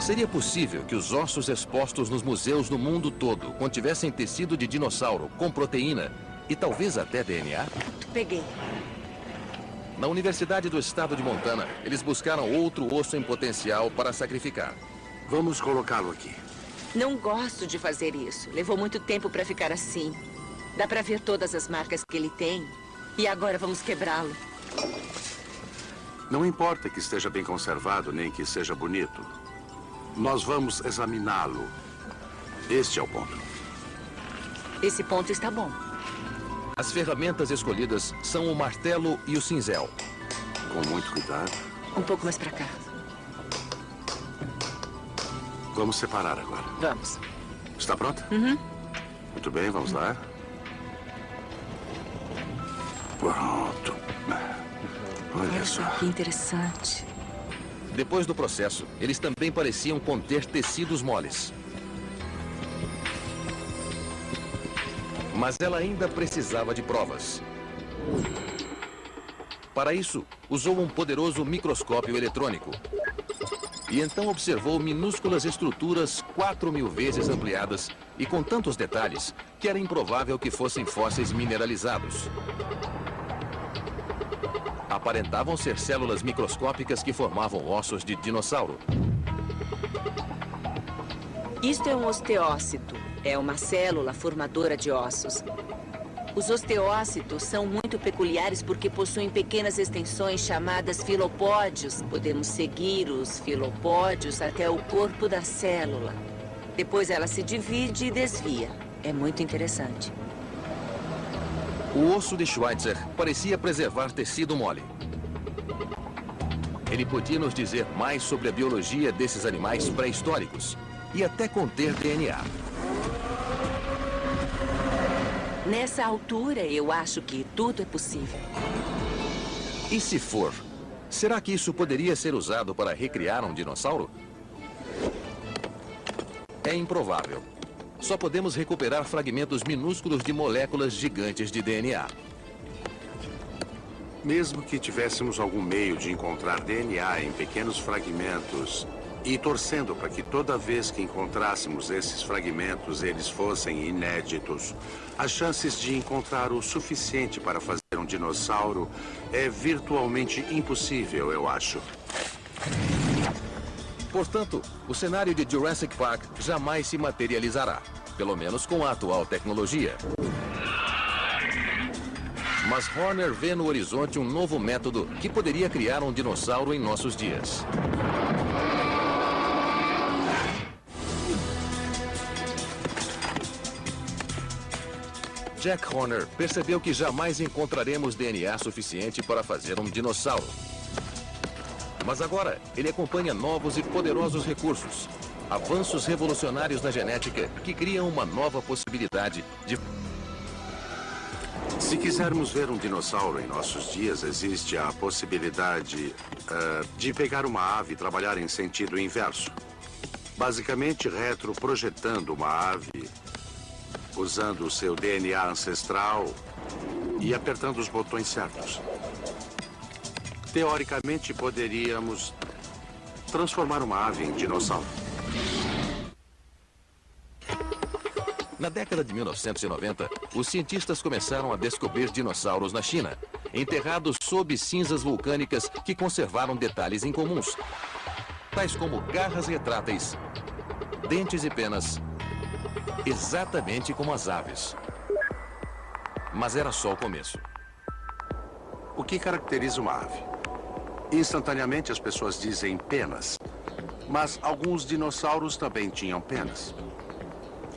Seria possível que os ossos expostos nos museus no mundo todo contivessem tecido de dinossauro com proteína e talvez até DNA? Peguei. Na Universidade do Estado de Montana, eles buscaram outro osso em potencial para sacrificar. Vamos colocá-lo aqui. Não gosto de fazer isso. Levou muito tempo para ficar assim. Dá para ver todas as marcas que ele tem. E agora vamos quebrá-lo. Não importa que esteja bem conservado, nem que seja bonito. Nós vamos examiná-lo. Este é o ponto. Esse ponto está bom. As ferramentas escolhidas são o martelo e o cinzel. Com muito cuidado. Um pouco mais para cá. Vamos separar agora. Vamos. Está pronta? Uhum. Muito bem, vamos lá. Pronto. Olha só. Que interessante. Depois do processo, eles também pareciam conter tecidos moles. Mas ela ainda precisava de provas. Para isso, usou um poderoso microscópio eletrônico. E então observou minúsculas estruturas 4.000 vezes ampliadas e com tantos detalhes que era improvável que fossem fósseis mineralizados. Aparentavam ser células microscópicas que formavam ossos de dinossauro. Isto é um osteócito. É uma célula formadora de ossos. Os osteócitos são muito peculiares porque possuem pequenas extensões chamadas filopódios. Podemos seguir os filopódios até o corpo da célula. Depois ela se divide e desvia. É muito interessante. O osso de Schweitzer parecia preservar tecido mole. Ele podia nos dizer mais sobre a biologia desses animais pré-históricos e até conter DNA. Nessa altura, eu acho que tudo é possível. E se for, será que isso poderia ser usado para recriar um dinossauro? É improvável. Só podemos recuperar fragmentos minúsculos de moléculas gigantes de DNA. Mesmo que tivéssemos algum meio de encontrar DNA em pequenos fragmentos e torcendo para que toda vez que encontrássemos esses fragmentos eles fossem inéditos, as chances de encontrar o suficiente para fazer um dinossauro é virtualmente impossível, eu acho. Portanto, o cenário de Jurassic Park jamais se materializará, pelo menos com a atual tecnologia. Mas Horner vê no horizonte um novo método que poderia criar um dinossauro em nossos dias. Jack Horner percebeu que jamais encontraremos DNA suficiente para fazer um dinossauro. Mas agora, ele acompanha novos e poderosos recursos. Avanços revolucionários na genética que criam uma nova possibilidade de... Se quisermos ver um dinossauro em nossos dias, existe a possibilidade de pegar uma ave e trabalhar em sentido inverso. Basicamente, retroprojetando uma ave, usando o seu DNA ancestral e apertando os botões certos. Teoricamente, poderíamos transformar uma ave em dinossauro. Na década de 1990, os cientistas começaram a descobrir dinossauros na China, enterrados sob cinzas vulcânicas que conservaram detalhes incomuns, tais como garras retráteis, dentes e penas, exatamente como as aves. Mas era só o começo. O que caracteriza uma ave? Instantaneamente as pessoas dizem penas, mas alguns dinossauros também tinham penas.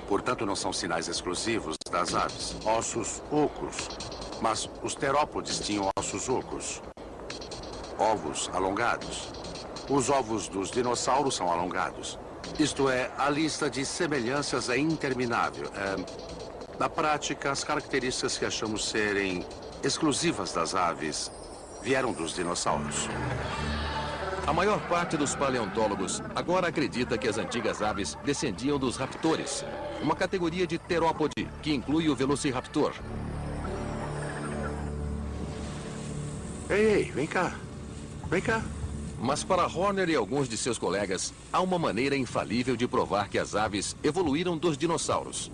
Portanto, não são sinais exclusivos das aves. Ossos ocos, mas os terópodes tinham ossos ocos. Ovos alongados. Os ovos dos dinossauros são alongados. Isto é, a lista de semelhanças é interminável. Na prática, as características que achamos serem exclusivas das aves vieram dos dinossauros. A maior parte dos paleontólogos agora acredita que as antigas aves descendiam dos raptores, uma categoria de terópode que inclui o velociraptor. Ei, vem cá. Vem cá. Mas para Horner e alguns de seus colegas, há uma maneira infalível de provar que as aves evoluíram dos dinossauros.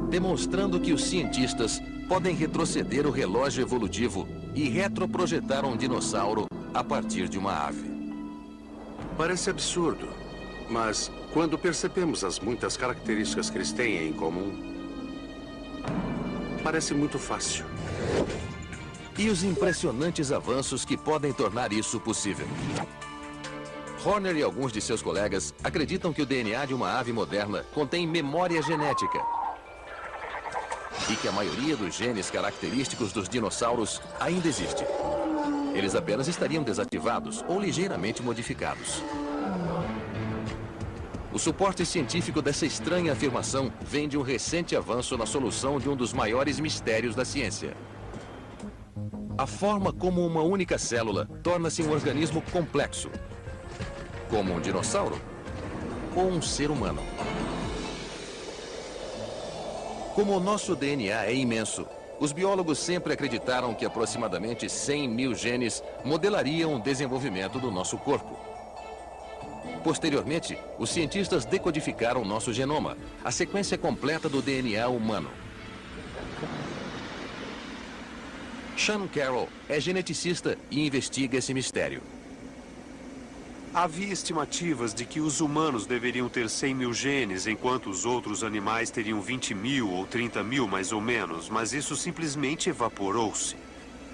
Demonstrando que os cientistas podem retroceder o relógio evolutivo e retroprojetar um dinossauro a partir de uma ave. Parece absurdo, mas quando percebemos as muitas características que eles têm em comum, parece muito fácil. E os impressionantes avanços que podem tornar isso possível. Horner e alguns de seus colegas acreditam que o DNA de uma ave moderna contém memória genética e que a maioria dos genes característicos dos dinossauros ainda existe. Eles apenas estariam desativados ou ligeiramente modificados. O suporte científico dessa estranha afirmação vem de um recente avanço na solução de um dos maiores mistérios da ciência. A forma como uma única célula torna-se um organismo complexo, como um dinossauro ou um ser humano. Como o nosso DNA é imenso, os biólogos sempre acreditaram que aproximadamente 100 mil genes modelariam o desenvolvimento do nosso corpo. Posteriormente, os cientistas decodificaram nosso genoma, a sequência completa do DNA humano. Sean Carroll é geneticista e investiga esse mistério. Havia estimativas de que os humanos deveriam ter 100 mil genes, enquanto os outros animais teriam 20 mil ou 30 mil, mais ou menos, mas isso simplesmente evaporou-se.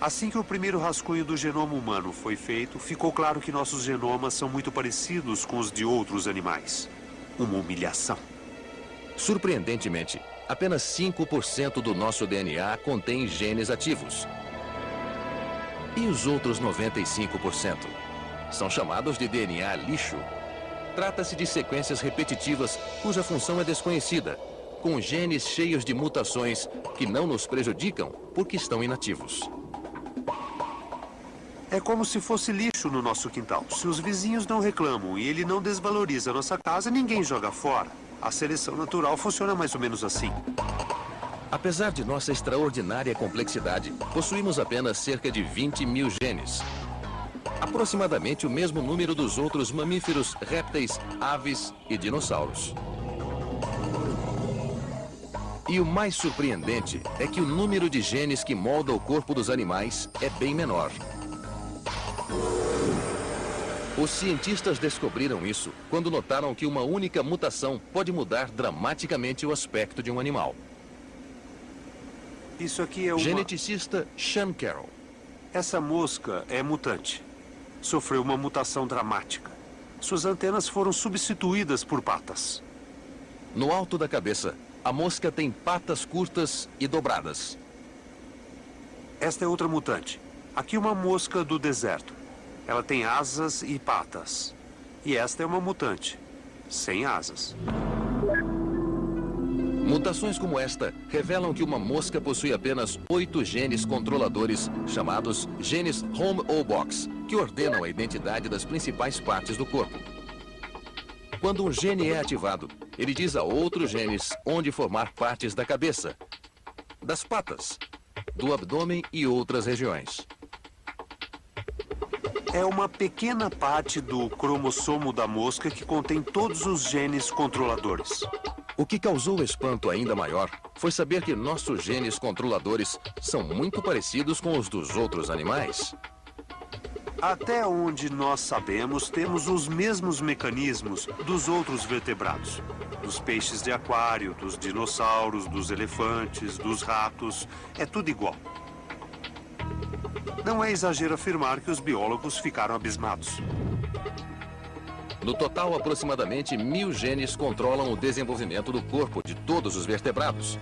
Assim que o primeiro rascunho do genoma humano foi feito, ficou claro que nossos genomas são muito parecidos com os de outros animais. Uma humilhação. Surpreendentemente, apenas 5% do nosso DNA contém genes ativos. E os outros 95%? São chamados de DNA lixo. Trata-se de sequências repetitivas cuja função é desconhecida, com genes cheios de mutações que não nos prejudicam porque estão inativos. É como se fosse lixo no nosso quintal. Se os vizinhos não reclamam e ele não desvaloriza a nossa casa, ninguém joga fora. A seleção natural funciona mais ou menos assim. Apesar de nossa extraordinária complexidade, possuímos apenas cerca de 20 mil genes. Aproximadamente o mesmo número dos outros mamíferos, répteis, aves e dinossauros. E o mais surpreendente é que o número de genes que molda o corpo dos animais é bem menor. Os cientistas descobriram isso quando notaram que uma única mutação pode mudar dramaticamente o aspecto de um animal. Isso aqui é uma... Geneticista Sean Carroll. Essa mosca é mutante. Sofreu uma mutação dramática. Suas antenas foram substituídas por patas. No alto da cabeça, a mosca tem patas curtas e dobradas. Esta é outra mutante. Aqui uma mosca do deserto. Ela tem asas e patas. E esta é uma mutante, sem asas. Mutações como esta revelam que uma mosca possui apenas 8 genes controladores, chamados genes home ou box, que ordenam a identidade das principais partes do corpo. Quando um gene é ativado, ele diz a outros genes onde formar partes da cabeça, das patas, do abdômen e outras regiões. É uma pequena parte do cromossomo da mosca que contém todos os genes controladores. O que causou espanto ainda maior foi saber que nossos genes controladores são muito parecidos com os dos outros animais. Até onde nós sabemos, temos os mesmos mecanismos dos outros vertebrados. Dos peixes de aquário, dos dinossauros, dos elefantes, dos ratos. É tudo igual. Não é exagero afirmar que os biólogos ficaram abismados. No total, aproximadamente 1000 genes controlam o desenvolvimento do corpo de todos os vertebrados.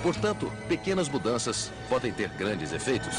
Portanto, pequenas mudanças podem ter grandes efeitos.